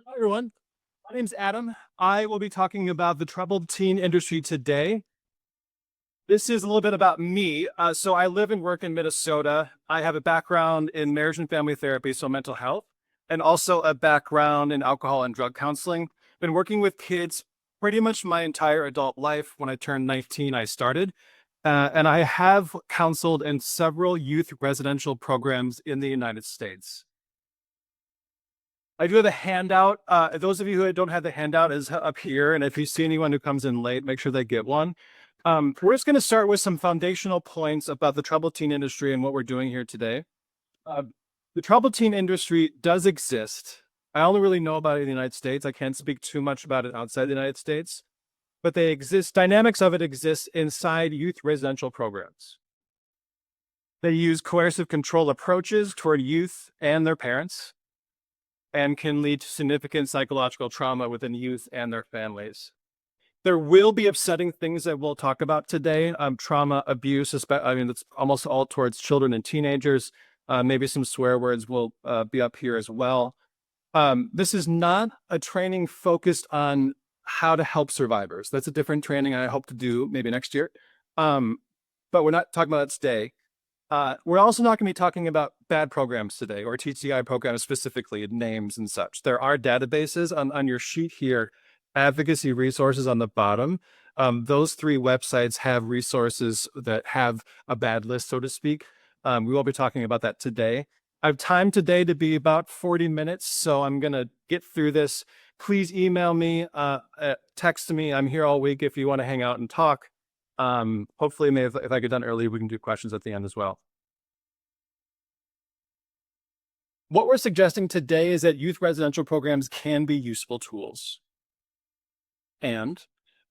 Hi, everyone. My name's Adam. I will be talking about the troubled teen industry today. This is a little bit about me. So I live and work in Minnesota. I have a background in marriage and family therapy, so mental health, and also a background in alcohol and drug counseling. Been working with kids pretty much my entire adult life. When I turned 19, I started. And I have counseled in several youth residential programs in the United States. I do have a handout. Those of you who don't have the handout is up here. And if you see anyone who comes in late, make sure they get one. We're just going to start with some foundational points about the troubled teen industry and what we're doing here today. Uh, the troubled teen industry does exist. I only really know about it in the United States. I can't speak too much about it outside the United States, but they exist. Dynamics of it exist inside youth residential programs. They use coercive control approaches toward youth and their parents, and can lead to significant psychological trauma within youth and their families. There will be upsetting things that we'll talk about today. Trauma, abuse, it's almost all towards children and teenagers. Maybe some swear words will be up here as well. This is not a training focused on how to help survivors. That's a different training I hope to do maybe next year. But we're not talking about that today. We're also not going to be talking about bad programs today or TTI programs specifically, names and such. There are databases on your sheet here, advocacy resources on the bottom. Those three websites have resources that have a bad list, so to speak. We will be talking about that today. I have time today to be about 40 minutes, so I'm going to get through this. Please email me, text me. I'm here all week if you want to hang out and talk. Hopefully, if I get done early, we can do questions at the end as well. What we're suggesting today is that youth residential programs can be useful tools. And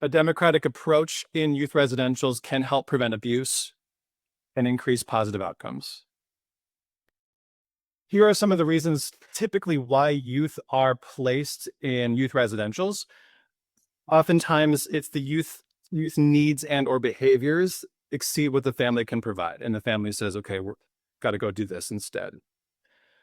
a democratic approach in youth residentials can help prevent abuse and increase positive outcomes. Here are some of the reasons typically why youth are placed in youth residentials. Oftentimes, it's the youth needs and or behaviors exceed what the family can provide. And the family says, okay, we've got to go do this instead.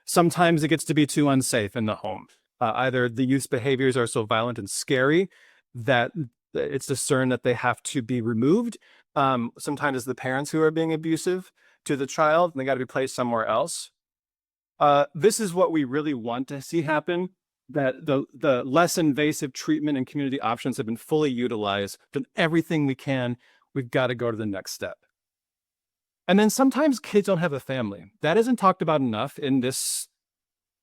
Sometimes it gets to be too unsafe in the home. Either the youth's behaviors are so violent and scary that it's discerned that they have to be removed. Sometimes it's the parents who are being abusive to the child and they got to be placed somewhere else. This is what we really want to see happen, that the less invasive treatment and community options have been fully utilized, done everything we can. We've got to go to the next step. And then sometimes kids don't have a family. That isn't talked about enough in this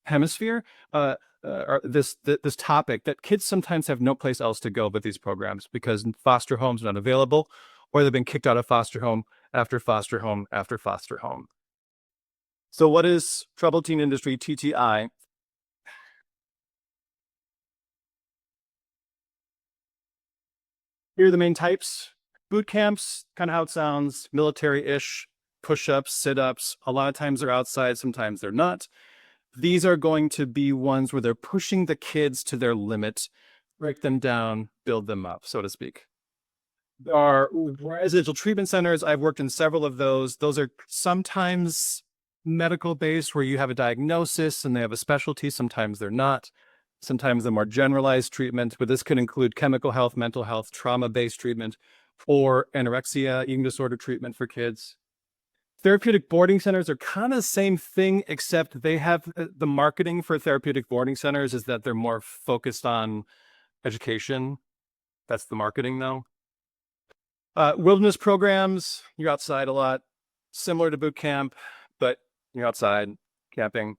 hemisphere, or this topic, that kids sometimes have no place else to go but these programs because foster homes are not available, or they've been kicked out of foster home after foster home after foster home. So what is troubled teen industry, TTI? Here are the main types. Boot camps, kind of how it sounds, military-ish, push-ups, sit-ups. A lot of times they're outside, sometimes they're not. These are going to be ones where they're pushing the kids to their limit, break them down, build them up, so to speak. There are residential treatment centers. I've worked in several of those. Those are sometimes medical-based where you have a diagnosis and they have a specialty. Sometimes they're not. Sometimes the more generalized treatment, but this could include chemical health, mental health, trauma-based treatment, or anorexia, eating disorder treatment for kids. Therapeutic boarding centers are kind of the same thing, except they have the marketing for therapeutic boarding centers is that they're more focused on education. That's the marketing though. Wilderness programs, you're outside a lot, similar to boot camp, but you're outside camping.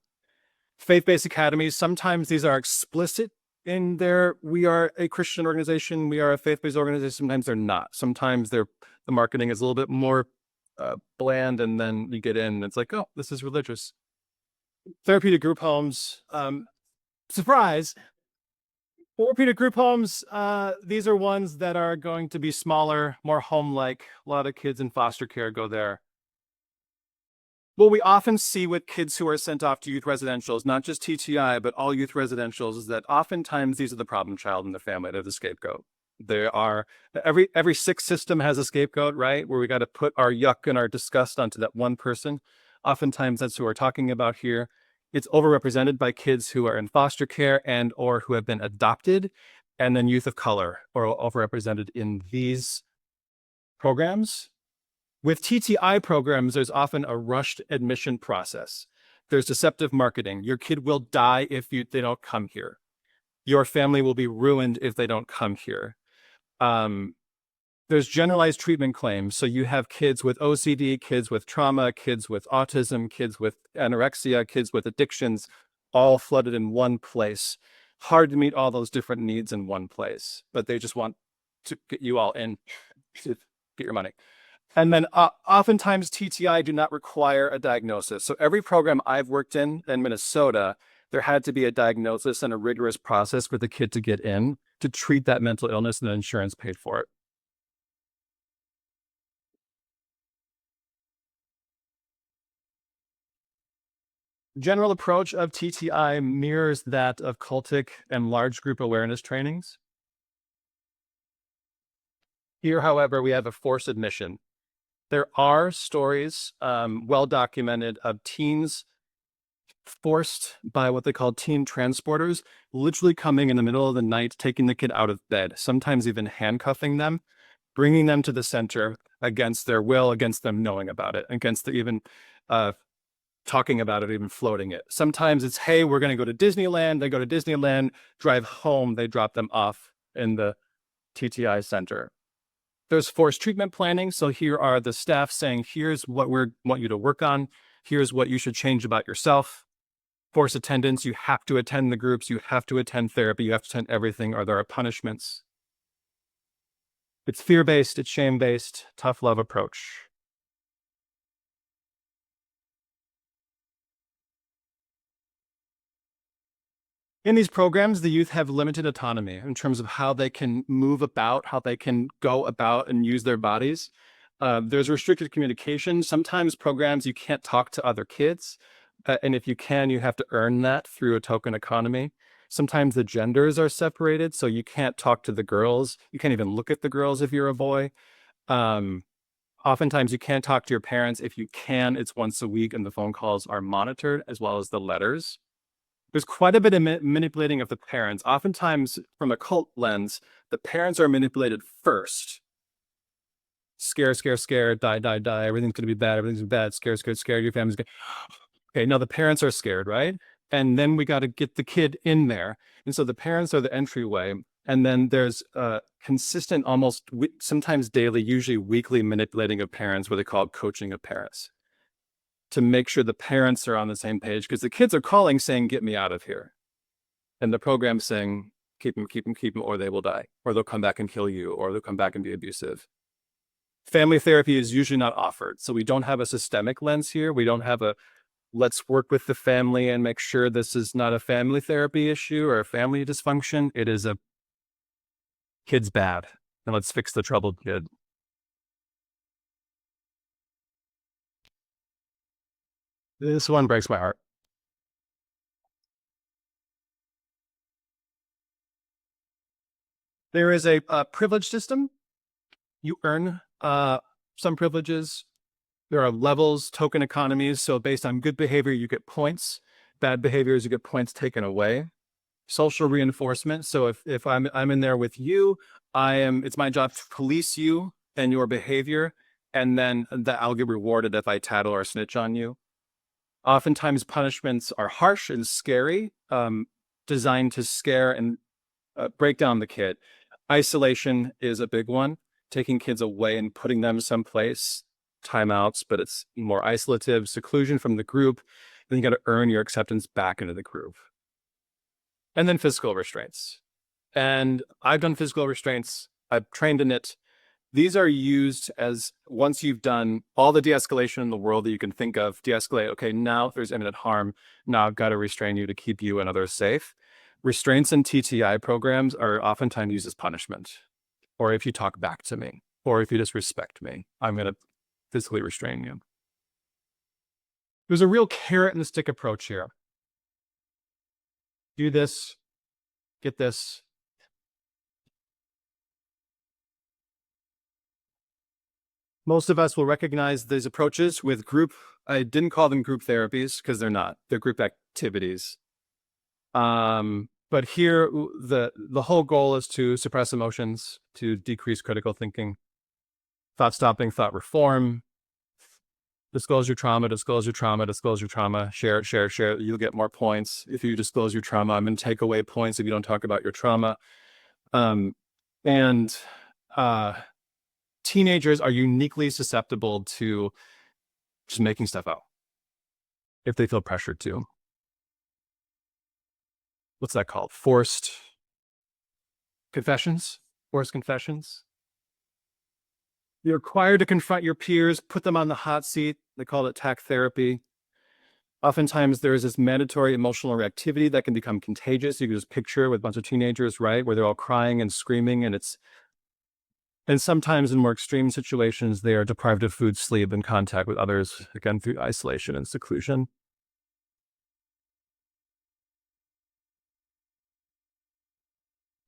Faith-based academies, sometimes these are explicit in their, we are a Christian organization, we are a faith-based organization. Sometimes they're not. Sometimes the marketing is a little bit more bland, and then you get in and it's like, oh, this is religious. Therapeutic group homes, surprise. Therapeutic group homes, these are ones that are going to be smaller, more home-like. A lot of kids in foster care go there. What we often see with kids who are sent off to youth residentials, not just TTI, but all youth residentials, is that oftentimes these are the problem child in the family. They're the scapegoat. There are every sick system has a scapegoat, right? Where we got to put our yuck and our disgust onto that one person. Oftentimes that's who we're talking about here. It's overrepresented by kids who are in foster care and or who have been adopted, and then youth of color are overrepresented in these programs. With TTI programs, there's often a rushed admission process. There's deceptive marketing. Your kid will die if they don't come here. Your family will be ruined if they don't come here. There's generalized treatment claims. So you have kids with OCD, kids with trauma, kids with autism, kids with anorexia, kids with addictions, all flooded in one place. Hard to meet all those different needs in one place, but they just want to get you all in to get your money. And then oftentimes TTI do not require a diagnosis. So every program I've worked in Minnesota, there had to be a diagnosis and a rigorous process for the kid to get in to treat that mental illness, and the insurance paid for it. General approach of TTI mirrors that of cultic and large group awareness trainings. Here, however, we have a forced admission. There are stories, well documented, of teens forced by what they call teen transporters, literally coming in the middle of the night, taking the kid out of bed, sometimes even handcuffing them, bringing them to the center against their will, against them knowing about it, against the even talking about it, even floating it. Sometimes it's, hey, we're going to go to Disneyland. They go to Disneyland, drive home. They drop them off in the TTI center. There's forced treatment planning. So here are the staff saying, here's what we want you to work on. Here's what you should change about yourself. Forced attendance. You have to attend the groups. You have to attend therapy. You have to attend everything, or there are punishments. It's fear-based. It's shame-based. Tough love approach. In these programs, the youth have limited autonomy in terms of how they can move about, how they can go about and use their bodies. There's restricted communication. Sometimes programs, you can't talk to other kids. And if you can, you have to earn that through a token economy. Sometimes the genders are separated, so you can't talk to the girls. You can't even look at the girls if you're a boy. Oftentimes you can't talk to your parents. If you can, it's once a week, and the phone calls are monitored, as well as the letters. There's quite a bit of manipulating of the parents. Oftentimes, from a cult lens, the parents are manipulated first. Scare, scare, scare, die, die, die. Everything's going to be bad. Everything's bad. Scare, scare, scare. Your family's going to... Okay, now the parents are scared, right? And then we got to get the kid in there. And so the parents are the entryway. And then there's consistent, almost sometimes daily, usually weekly manipulating of parents, what they call coaching of parents, to make sure the parents are on the same page, because the kids are calling saying, get me out of here. And the program's saying, keep them, keep them, keep them, or they will die, or they'll come back and kill you, or they'll come back and be abusive. Family therapy is usually not offered. So we don't have a systemic lens here. We don't have a, let's work with the family and make sure this is not a family therapy issue or a family dysfunction. It is a kid's bad, and let's fix the troubled kid. This one breaks my heart. There is a privilege system. You earn some privileges. There are levels, token economies. So based on good behavior, you get points. Bad behaviors, you get points taken away. Social reinforcement. So if I'm in there with you, it's my job to police you and your behavior, and then I'll get rewarded if I tattle or snitch on you. Oftentimes punishments are harsh and scary, designed to scare and break down the kid. Isolation is a big one, taking kids away and putting them someplace, timeouts, but it's more isolative, seclusion from the group. Then you got to earn your acceptance back into the group. And then physical restraints. And I've done physical restraints. I've trained in it. These are used as, once you've done all the de-escalation in the world that you can think of, de-escalate, okay, now there's imminent harm. Now I've got to restrain you to keep you and others safe. Restraints in TTI programs are oftentimes used as punishment. Or if you talk back to me, or if you disrespect me, I'm going to physically restrain you. There's a real carrot and stick approach here. Do this, get this. Most of us will recognize these approaches with group I didn't call them group therapies because they're not. They're group activities. But here, the whole goal is to suppress emotions, to decrease critical thinking, thought stopping, thought reform. Disclose your trauma, disclose your trauma, disclose your trauma, share, share, share. You'll get more points if you disclose your trauma. I'm going to take away points if you don't talk about your trauma. And teenagers are uniquely susceptible to just making stuff out if they feel pressured to. What's that called? Forced confessions? Forced confessions? You're required to confront your peers, put them on the hot seat. They call it tact therapy. Oftentimes there is this mandatory emotional reactivity that can become contagious. You can just picture with a bunch of teenagers, right, where they're all crying and screaming, and sometimes in more extreme situations, they are deprived of food, sleep, and contact with others, again, through isolation and seclusion.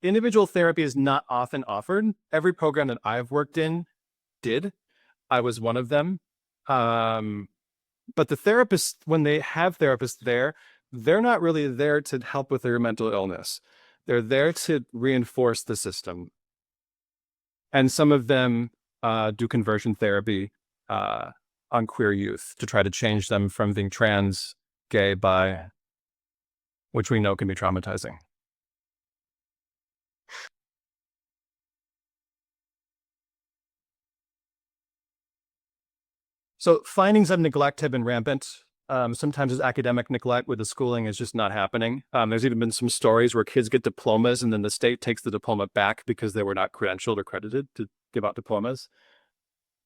Individual therapy is not often offered. Every program that I've worked in did. I was one of them. But the therapists, when they have therapists there, they're not really there to help with their mental illness. They're there to reinforce the system. And some of them do conversion therapy on queer youth to try to change them from being trans, gay, bi, which we know can be traumatizing. So findings of neglect have been rampant. Sometimes it's academic neglect where the schooling is just not happening. There's even been some stories where kids get diplomas and then the state takes the diploma back because they were not credentialed or credited to give out diplomas.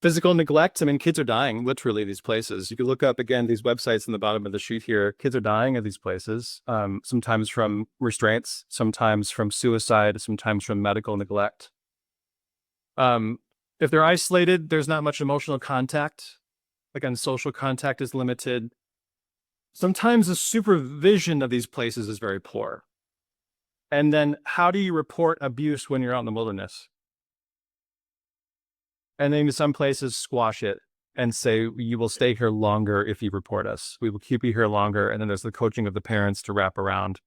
Physical neglect, I mean, kids are dying literally these places. You can look up, again, these websites in the bottom of the sheet here. Kids are dying at these places, sometimes from restraints, sometimes from suicide, sometimes from medical neglect. If they're isolated, there's not much emotional contact. Again, social contact is limited. Sometimes the supervision of these places is very poor. And then how do you report abuse when you're out in the wilderness? And then some places squash it and say, you will stay here longer if you report us. We will keep you here longer. And then there's the coaching of the parents to wrap around.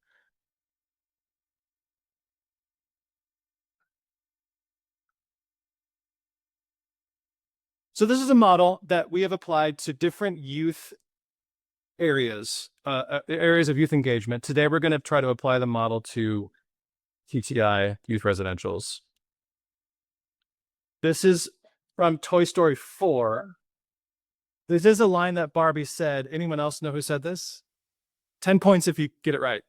So this is a model that we have applied to different youth areas of youth engagement. Today, we're going to try to apply the model to TTI youth residentials. This is from Toy Story 4. This is a line that Barbie said. Anyone else know who said this? 10 points if you get it right.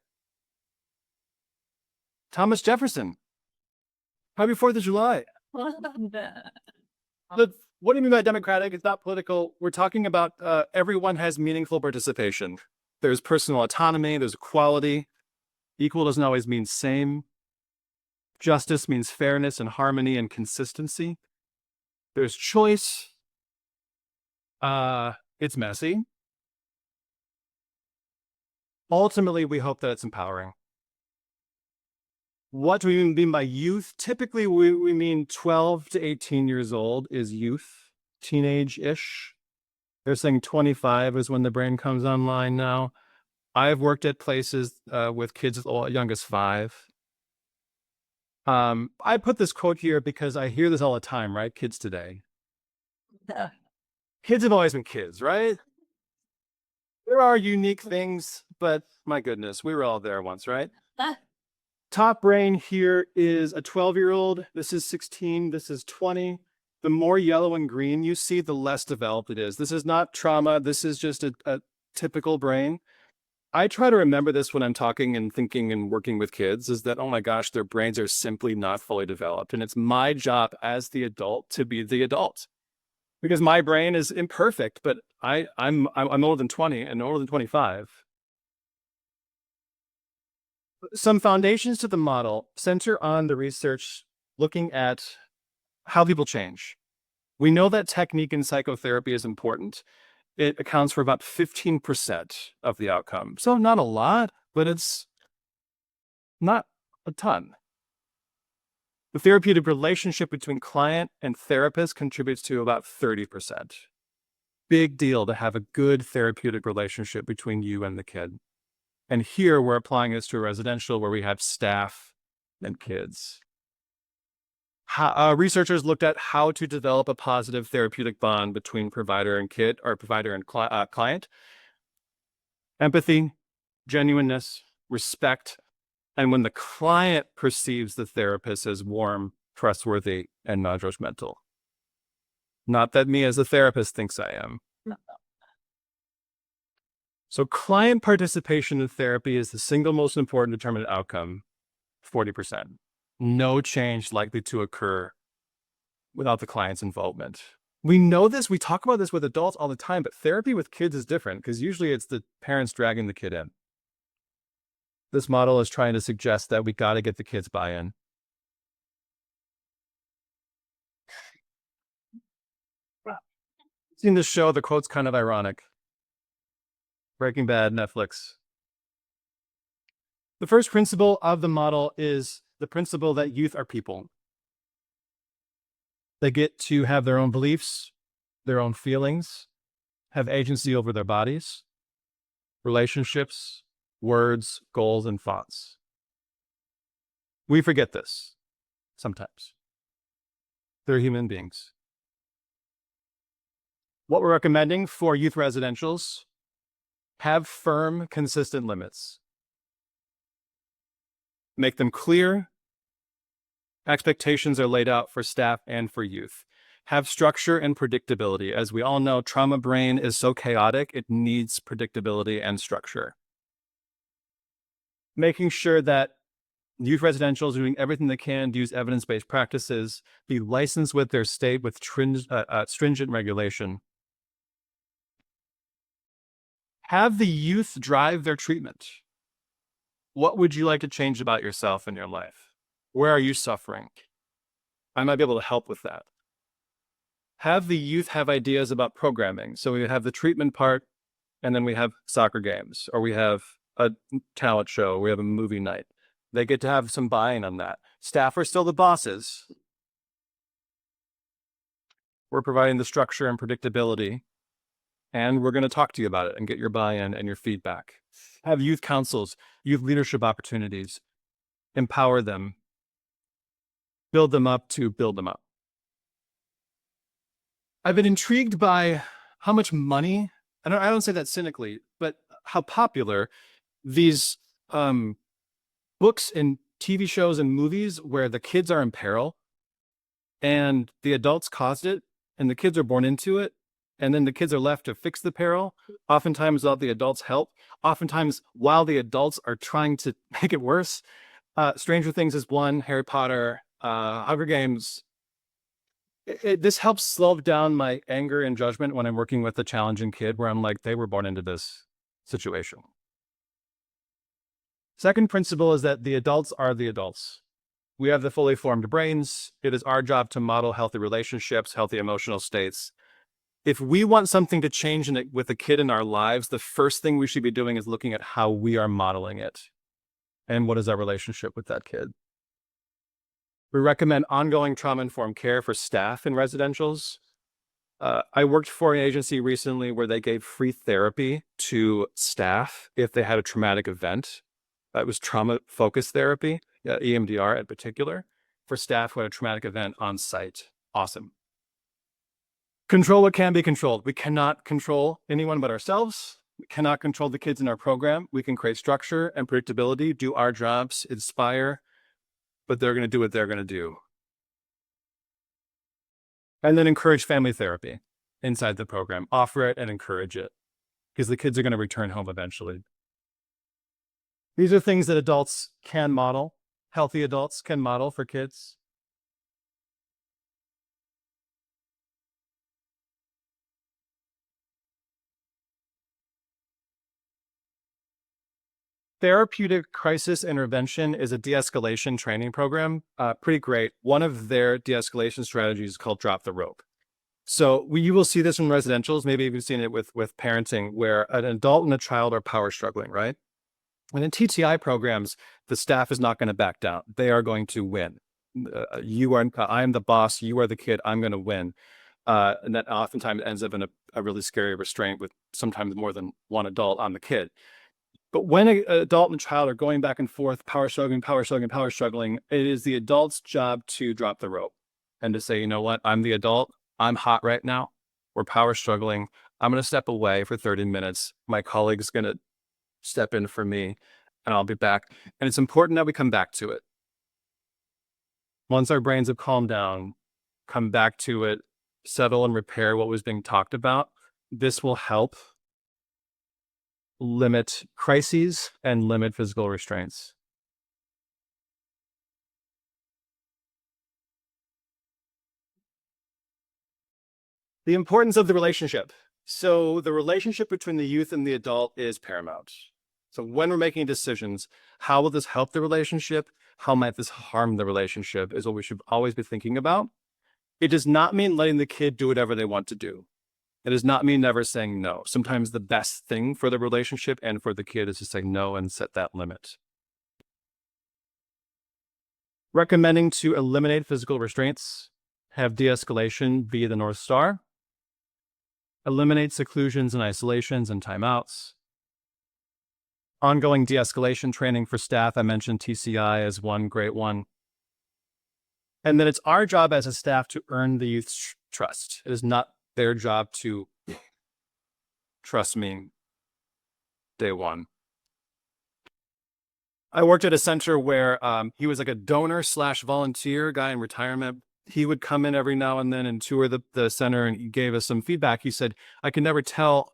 Thomas Jefferson. Happy 4th of July. What do you mean by democratic? It's not political. We're talking about everyone has meaningful participation. There's personal autonomy. There's equality. Equal doesn't always mean same. Justice means fairness and harmony and consistency. There's choice. It's messy. Ultimately, we hope that it's empowering. What do we mean by youth? Typically, we mean 12 to 18 years old is youth, teenage-ish. They're saying 25 is when the brain comes online now. I've worked at places with kids as young as 5. I put this quote here because I hear this all the time, right? Kids today. Kids have always been kids, right? There are unique things, but my goodness, we were all there once, right? Top brain here is a 12-year-old. This is 16. This is 20. The more yellow and green you see, the less developed it is. This is not trauma. This is just a typical brain. I try to remember this when I'm talking and thinking and working with kids, is that, oh my gosh, their brains are simply not fully developed. And it's my job as the adult to be the adult. Because my brain is imperfect, but I'm older than 20 and older than 25. Some foundations to the model center on the research looking at how people change. We know that technique in psychotherapy is important. It accounts for about 15% of the outcome. So not a lot, but it's not a ton. The therapeutic relationship between client and therapist contributes to about 30%. big deal to have a good therapeutic relationship between you and the kid. And here we're applying this to a residential where we have staff and kids. Researchers looked at how to develop a positive therapeutic bond between provider and kid, or provider and client. Empathy, genuineness, respect, and when the client perceives the therapist as warm, trustworthy, and non-judgmental. Not that me as a therapist thinks I am. No. So client participation in therapy is the single most important determinant outcome, 40%. No change likely to occur without the client's involvement. We know this, we talk about this with adults all the time, but therapy with kids is different because usually it's the parents dragging the kid in. This model is trying to suggest that we got to get the kids buy-in. Seen this show, the quote's kind of ironic. Breaking Bad, Netflix. The first principle of the model is the principle that youth are people. They get to have their own beliefs, their own feelings, have agency over their bodies, relationships, words, goals, and thoughts. We forget this sometimes. They're human beings. What we're recommending for youth residentials: have firm, consistent limits. Make them clear. Expectations are laid out for staff and for youth. Have structure and predictability. As we all know, trauma brain is so chaotic, it needs predictability and structure. Making sure that youth residentials are doing everything they can to use evidence-based practices, be licensed with their state with stringent regulation. Have the youth drive their treatment. What would you like to change about yourself in your life? Where are you suffering? I might be able to help with that. Have the youth have ideas about programming. So we have the treatment part, and then we have soccer games, or we have a talent show, we have a movie night. They get to have some buy-in on that. Staff are still the bosses. We're providing the structure and predictability, and we're going to talk to you about it and get your buy-in and your feedback. Have youth councils, youth leadership opportunities, empower them, build them up to build them up. I've been intrigued by how much money, I don't say that cynically, but how popular these books and TV shows and movies where the kids are in peril and the adults caused it and the kids are born into it, and then the kids are left to fix the peril, oftentimes without the adults' help, oftentimes while the adults are trying to make it worse. Stranger Things is one, Harry Potter, Hunger Games. This helps slow down my anger and judgment when I'm working with a challenging kid where I'm like, they were born into this situation. Second principle is that the adults are the adults. We have the fully formed brains. It is our job to model healthy relationships, healthy emotional states. If we want something to change with a kid in our lives, the first thing we should be doing is looking at how we are modeling it and what is our relationship with that kid. We recommend ongoing trauma-informed care for staff in residentials. I worked for an agency recently where they gave free therapy to staff if they had a traumatic event. It was trauma-focused therapy, EMDR in particular, for staff who had a traumatic event on site. Awesome. Control what can be controlled. We cannot control anyone but ourselves. We cannot control the kids in our program. We can create structure and predictability, do our jobs, inspire, but they're going to do what they're going to do. And then encourage family therapy inside the program. Offer it and encourage it because the kids are going to return home eventually. These are things that adults can model, healthy adults can model for kids. Therapeutic crisis intervention is a de-escalation training program. Pretty great. One of their de-escalation strategies is called drop the rope. So you will see this in residentials, maybe you've seen it with parenting, where an adult and a child are power struggling, right? And in TTI programs, the staff is not going to back down. They are going to win. I am the boss, you are the kid, I'm going to win. And that oftentimes ends up in a really scary restraint with sometimes more than one adult on the kid. But when an adult and child are going back and forth, power struggling, it is the adult's job to drop the rope and to say, you know what, I'm the adult. I'm hot right now. We're power struggling. I'm going to step away for 30 minutes. My colleague's going to step in for me and I'll be back. And it's important that we come back to it. Once our brains have calmed down, come back to it, settle and repair what was being talked about. This will help limit crises and limit physical restraints. The importance of the relationship. So the relationship between the youth and the adult is paramount. So when we're making decisions, how will this help the relationship? How might this harm the relationship is what we should always be thinking about. It does not mean letting the kid do whatever they want to do. It does not mean never saying no. Sometimes the best thing for the relationship and for the kid is to say no and set that limit. Recommending to eliminate physical restraints, have de-escalation be the North Star, eliminate seclusions and isolations and timeouts, ongoing de-escalation training for staff. I mentioned TCI as one great one. And then it's our job as a staff to earn the youth's trust. It is not their job to trust me day one. I worked at a center where he was like a donor / volunteer guy in retirement. He would come in every now and then and tour the center, and he gave us some feedback. He said, I can never tell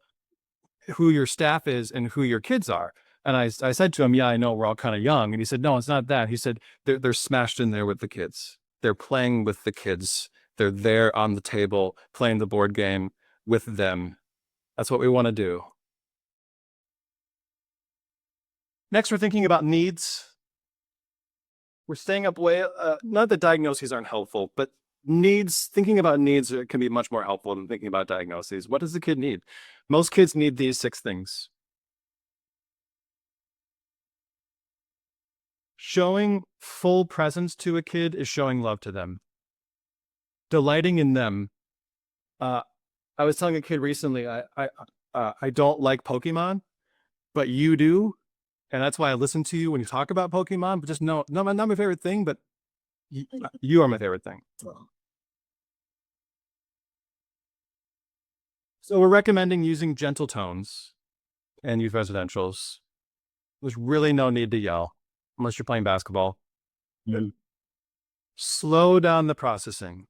who your staff is and who your kids are. And I said to him, yeah, I know we're all kind of young. And he said, no, it's not that. He said, they're smashed in there with the kids. They're playing with the kids. They're there on the table, playing the board game with them. That's what we want to do. Next, we're thinking about needs. We're staying up way, not that diagnoses aren't helpful, but needs, thinking about needs can be much more helpful than thinking about diagnoses. What does the kid need? Most kids need these 6 things. Showing full presence to a kid is showing love to them. Delighting in them. I was telling a kid recently, I don't like Pokemon, but you do. And that's why I listen to you when you talk about Pokemon, but just no, not my favorite thing, but you are my favorite thing. So we're recommending using gentle tones in youth residentials. There's really no need to yell unless you're playing basketball. Mm. Slow down the processing.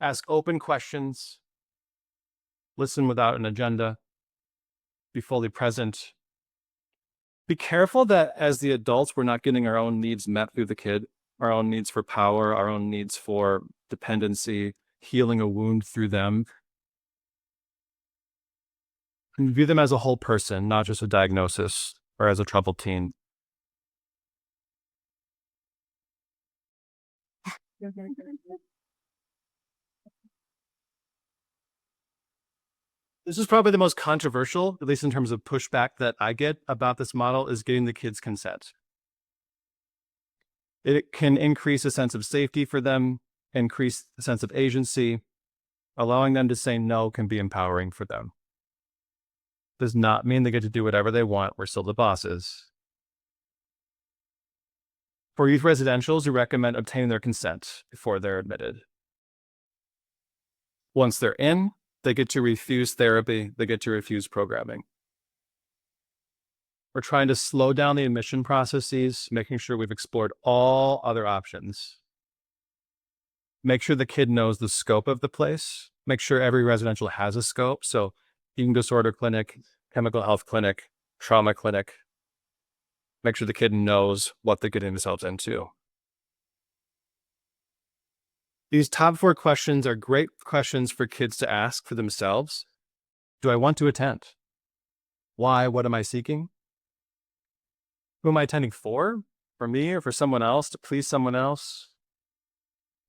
Ask open questions. Listen without an agenda. Be fully present. Be careful that as the adults, we're not getting our own needs met through the kid, our own needs for power, our own needs for dependency, healing a wound through them. And view them as a whole person, not just a diagnosis or as a troubled teen. This is probably the most controversial, at least in terms of pushback that I get about this model, is getting the kids' consent. It can increase a sense of safety for them, increase the sense of agency. Allowing them to say no can be empowering for them. Does not mean they get to do whatever they want. We're still the bosses. For youth residentials, we recommend obtaining their consent before they're admitted. Once they're in, they get to refuse therapy. They get to refuse programming. We're trying to slow down the admission processes, making sure we've explored all other options. Make sure the kid knows the scope of the place. Make sure every residential has a scope. So eating disorder clinic, chemical health clinic, trauma clinic. Make sure the kid knows what they're getting themselves into. These top 4 questions are great questions for kids to ask for themselves. Do I want to attend? Why? What am I seeking? Who am I attending for? For me or for someone else? To please someone else?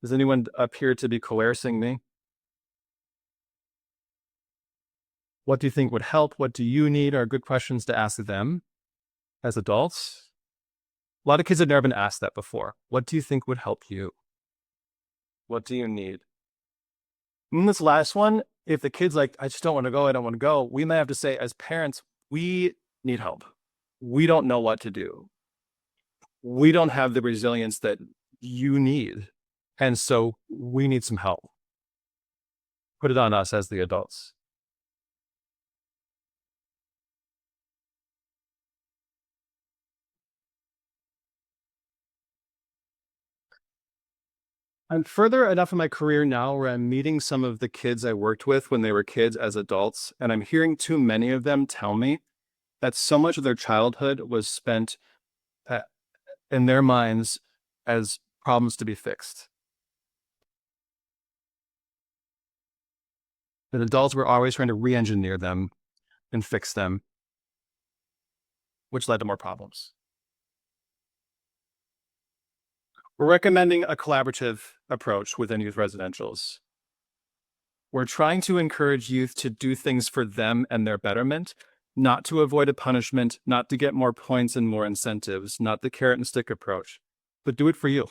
Does anyone appear to be coercing me? What do you think would help? What do you need are good questions to ask them as adults. A lot of kids have never been asked that before. What do you think would help you? What do you need? And this last one, if the kid's like, I just don't want to go, I don't want to go, we might have to say, as parents, we need help. We don't know what to do. We don't have the resilience that you need. And so we need some help. Put it on us as the adults. I'm further enough in my career now where I'm meeting some of the kids I worked with when they were kids as adults, and I'm hearing too many of them tell me that so much of their childhood was spent in their minds as problems to be fixed. That adults were always trying to re-engineer them and fix them, which led to more problems. We're recommending a collaborative approach within youth residentials. We're trying to encourage youth to do things for them and their betterment, not to avoid a punishment, not to get more points and more incentives, not the carrot and stick approach, but do it for you.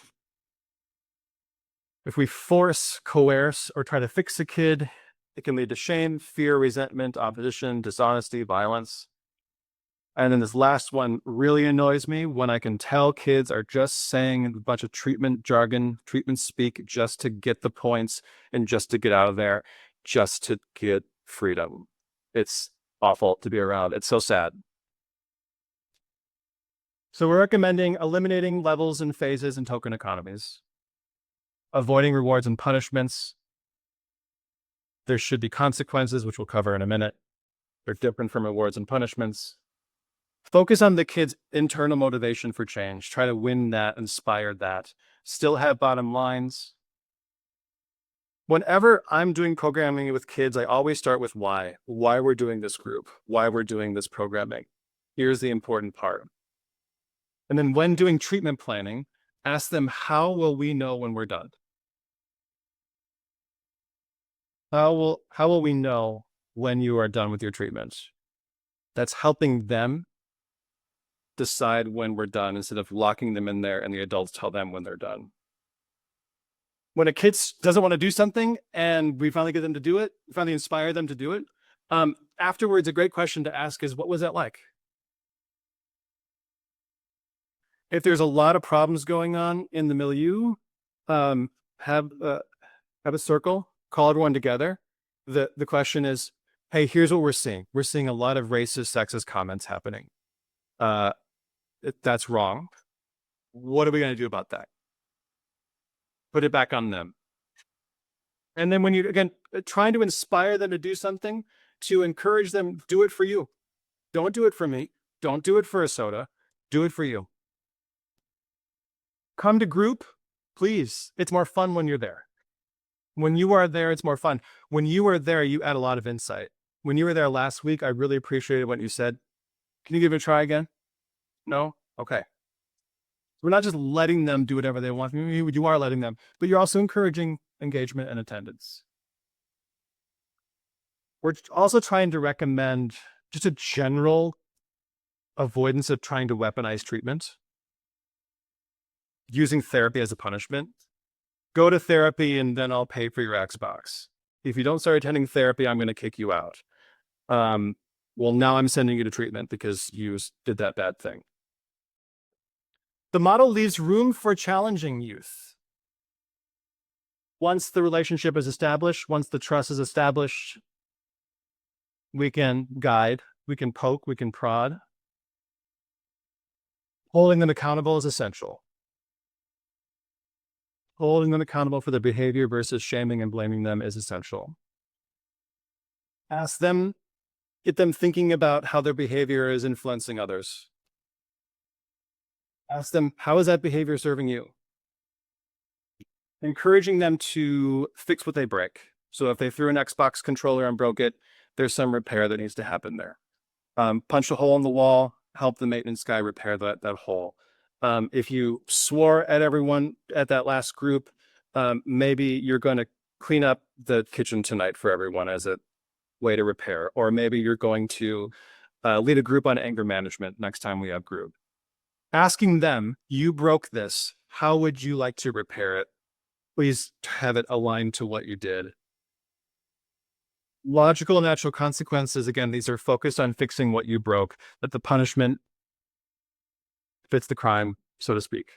If we force, coerce, or try to fix a kid, it can lead to shame, fear, resentment, opposition, dishonesty, violence. And then this last one really annoys me when I can tell kids are just saying a bunch of treatment jargon, treatment speak just to get the points and just to get out of there, just to get freedom. It's awful to be around. It's so sad. So we're recommending eliminating levels and phases and token economies, avoiding rewards and punishments. There should be consequences, which we'll cover in a minute. They're different from rewards and punishments. Focus on the kid's internal motivation for change. Try to win that, inspire that. Still have bottom lines. Whenever I'm doing programming with kids, I always start with why we're doing this group, why we're doing this programming. Here's the important part. And then when doing treatment planning, ask them, how will we know when we're done? How will we know when you are done with your treatment? That's helping them decide when we're done instead of locking them in there and the adults tell them when they're done. When a kid doesn't want to do something and we finally get them to do it, we finally inspire them to do it, afterwards, a great question to ask is, what was that like? If there's a lot of problems going on in the milieu, have a circle, call everyone together. The question is, hey, here's what we're seeing. We're seeing a lot of racist, sexist comments happening. That's wrong. What are we going to do about that? Put it back on them. And then when you, again, trying to inspire them to do something, to encourage them, do it for you. Don't do it for me. Don't do it for a soda. Do it for you. Come to group, please. It's more fun when you're there. When you are there, it's more fun. When you are there, you add a lot of insight. When you were there last week, I really appreciated what you said. Can you give it a try again? No? Okay. We're not just letting them do whatever they want. You are letting them, but you're also encouraging engagement and attendance. We're also trying to recommend just a general avoidance of trying to weaponize treatment, using therapy as a punishment. Go to therapy and then I'll pay for your Xbox. If you don't start attending therapy, I'm going to kick you out. Well, now I'm sending you to treatment because you did that bad thing. The model leaves room for challenging youth. Once the relationship is established, once the trust is established, we can guide, we can poke, we can prod. Holding them accountable is essential. Holding them accountable for their behavior versus shaming and blaming them is essential. Ask them, get them thinking about how their behavior is influencing others. Ask them, how is that behavior serving you? Encouraging them to fix what they break. So if they threw an Xbox controller and broke it, there's some repair that needs to happen there. Punch a hole in the wall, help the maintenance guy repair that hole. If you swore at everyone at that last group, maybe you're going to clean up the kitchen tonight for everyone as a way to repair. Or maybe you're going to lead a group on anger management next time we have group. Asking them, you broke this, how would you like to repair it? Please have it aligned to what you did. Logical and natural consequences, again, these are focused on fixing what you broke, that the punishment fits the crime, so to speak.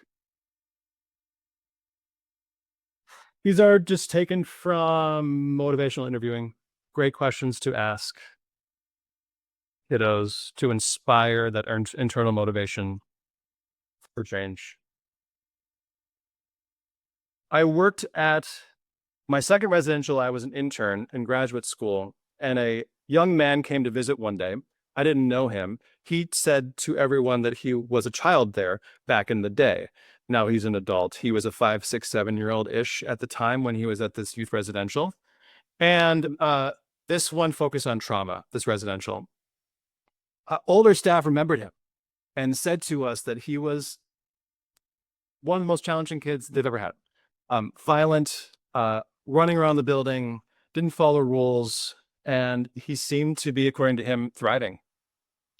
These are just taken from motivational interviewing. Great questions to ask kiddos to inspire that internal motivation for change. I worked at my second residential. I was an intern in graduate school, and a young man came to visit one day. I didn't know him. He said to everyone that he was a child there back in the day. Now he's an adult. He was a 5, 6, 7-year-old ish at the time when he was at this youth residential. And this one focused on trauma, this residential. Older staff remembered him and said to us that he was one of the most challenging kids they've ever had. Violent, running around the building, didn't follow rules, and he seemed to be, according to him, thriving.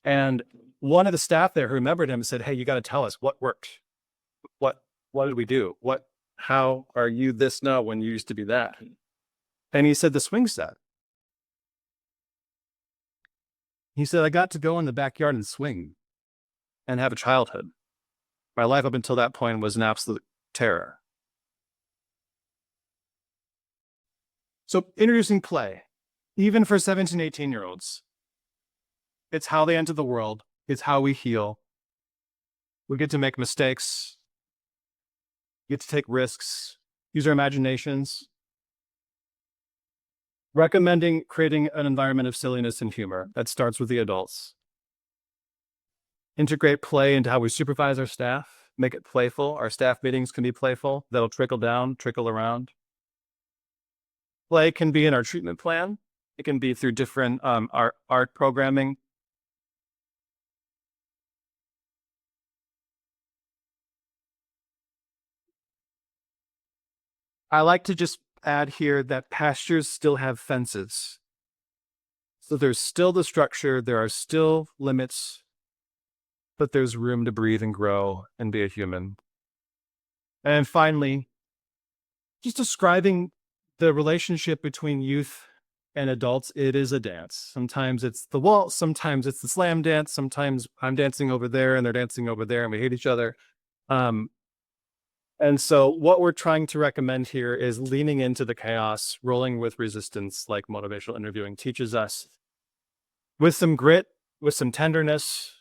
And one of the staff there who remembered him said, "Hey, you got to tell us what worked. What did we do? How are you this now when you used to be that?" And he said, "The swing set." He said, "I got to go in the backyard and swing and have a childhood. My life up until that point was an absolute terror." So introducing play, even for 17, 18-year-olds, it's how they enter the world. It's how we heal. We get to make mistakes. We get to take risks, use our imaginations. Recommending creating an environment of silliness and humor that starts with the adults. Integrate play into how we supervise our staff, make it playful. Our staff meetings can be playful. That'll trickle down, trickle around. Play can be in our treatment plan. It can be through different art programming. I like to just add here that pastures still have fences. So there's still the structure, there are still limits, but there's room to breathe and grow and be a human. And finally, just describing the relationship between youth and adults. It is a dance. Sometimes it's the waltz, sometimes it's the slam dance, sometimes I'm dancing over there and they're dancing over there and we hate each other. And so what we're trying to recommend here is leaning into the chaos, rolling with resistance, like motivational interviewing teaches us, with some grit, with some tenderness.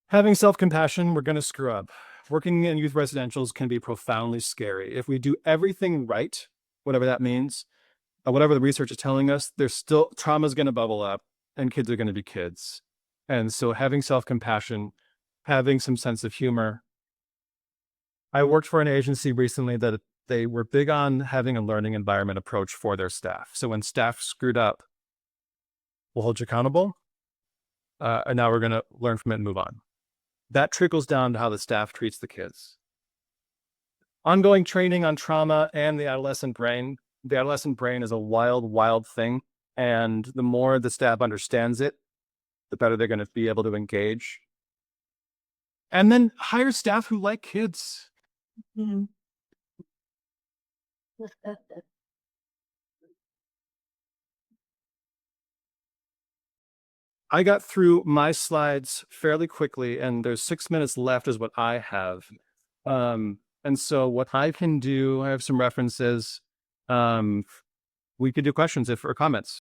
Having self-compassion, we're going to screw up. Working in youth residentials can be profoundly scary. If we do everything right, whatever that means, whatever the research is telling us, there's still trauma is going to bubble up and kids are going to be kids. And so having self-compassion, having some sense of humor. I worked for an agency recently that they were big on having a learning environment approach for their staff. So when staff screwed up, we'll hold you accountable. And now we're going to learn from it and move on. That trickles down to how the staff treats the kids. Ongoing training on trauma and the adolescent brain. The adolescent brain is a wild, wild thing. And the more the staff understands it, the better they're going to be able to engage. And then hire staff who like kids. Mm-hmm. I got through my slides fairly quickly, and there's 6 minutes left is what I have. And so what I can do, I have some references. We could do questions or comments.